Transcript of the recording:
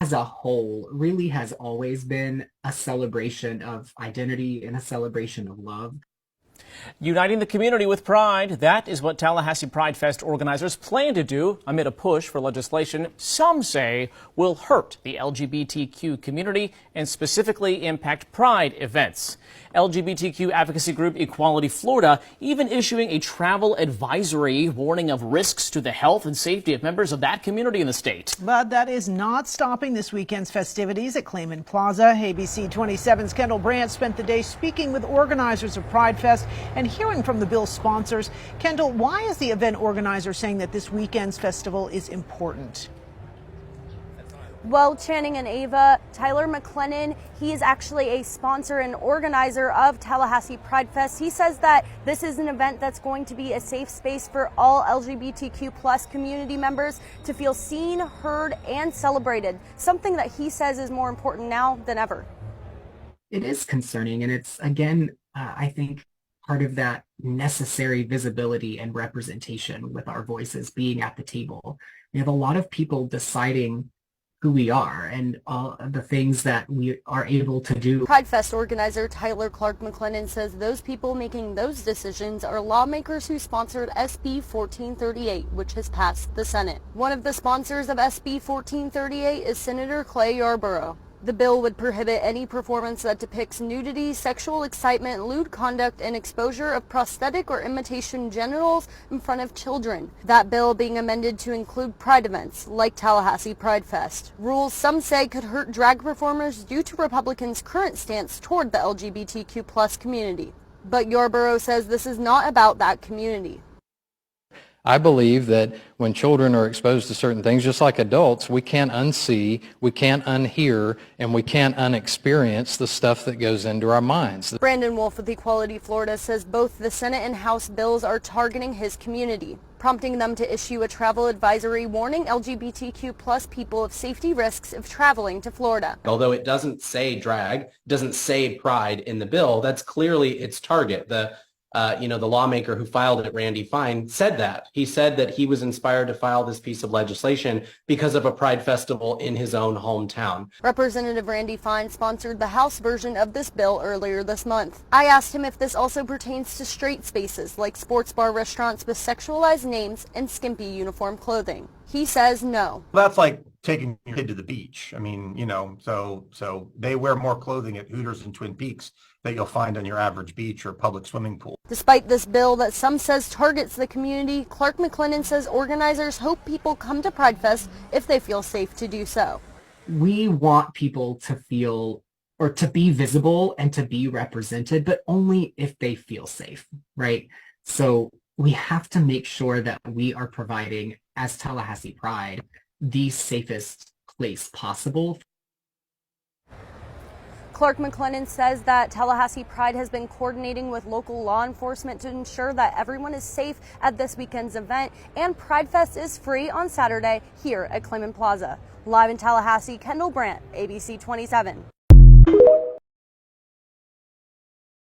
as a whole really has always been a celebration of identity and a celebration of love. Uniting the community with pride, that is what Tallahassee Pridefest organizers plan to do amid a push for legislation some say will hurt the LGBTQ community and specifically impact pride events. LGBTQ advocacy group Equality Florida even issuing a travel advisory warning of risks to the health and safety of members of that community in the state. But that is not stopping this weekend's festivities at Clayman Plaza. ABC 27's Kendall Brandt spent the day speaking with organizers of Pridefest and hearing from the bill's sponsors. Kendall, why is the event organizer saying that this weekend's festival is important? Well, Channing and Ava, Tyler McLennan, he is actually a sponsor and organizer of Tallahassee Pridefest. He says that this is an event that's going to be a safe space for all LGBTQ plus community members to feel seen, heard, and celebrated, something that he says is more important now than ever. It is concerning, and it's, again, I think, part of that necessary visibility and representation with our voices being at the table. We have a lot of people deciding who we are and all the things that we are able to do. Pridefest organizer Tyler Clark McLennan says those people making those decisions are lawmakers who sponsored SB 1438, which has passed the Senate. One of the sponsors of SB 1438 is Senator Clay Yarborough. The bill would prohibit any performance that depicts nudity, sexual excitement, lewd conduct, and exposure of prosthetic or imitation genitals in front of children. That bill being amended to include pride events like Tallahassee Pridefest. Rules some say could hurt drag performers due to Republicans' current stance toward the LGBTQ plus community. But Yarborough says this is not about that community. I believe that when children are exposed to certain things, just like adults, we can't unsee, we can't unhear, and we can't unexperience the stuff that goes into our minds. Brandon Wolf with Equality Florida says both the Senate and House bills are targeting his community, prompting them to issue a travel advisory warning LGBTQ plus people of safety risks of traveling to Florida. Although it doesn't say drag, doesn't say pride in the bill, that's clearly its target. The lawmaker who filed it, Randy Fine, said that. He said that he was inspired to file this piece of legislation because of a pride festival in his own hometown. Representative Randy Fine sponsored the House version of this bill earlier this month. I asked him if this also pertains to straight spaces like sports bar restaurants with sexualized names and skimpy uniform clothing. He says no. That's like taking your kid to the beach. I mean, so they wear more clothing at Hooters and Twin Peaks that you'll find on your average beach or public swimming pool. Despite this bill that some says targets the community, Clark McLennan says organizers hope people come to Pridefest if they feel safe to do so. We want people to feel or to be visible and to be represented, but only if they feel safe, right? So we have to make sure that we are providing, as Tallahassee Pride, the safest place possible. Clark McLennan says that Tallahassee Pride has been coordinating with local law enforcement to ensure that everyone is safe at this weekend's event, and Pridefest is free on Saturday here at Clayman Plaza. Live in Tallahassee, Kendall Brandt, ABC 27.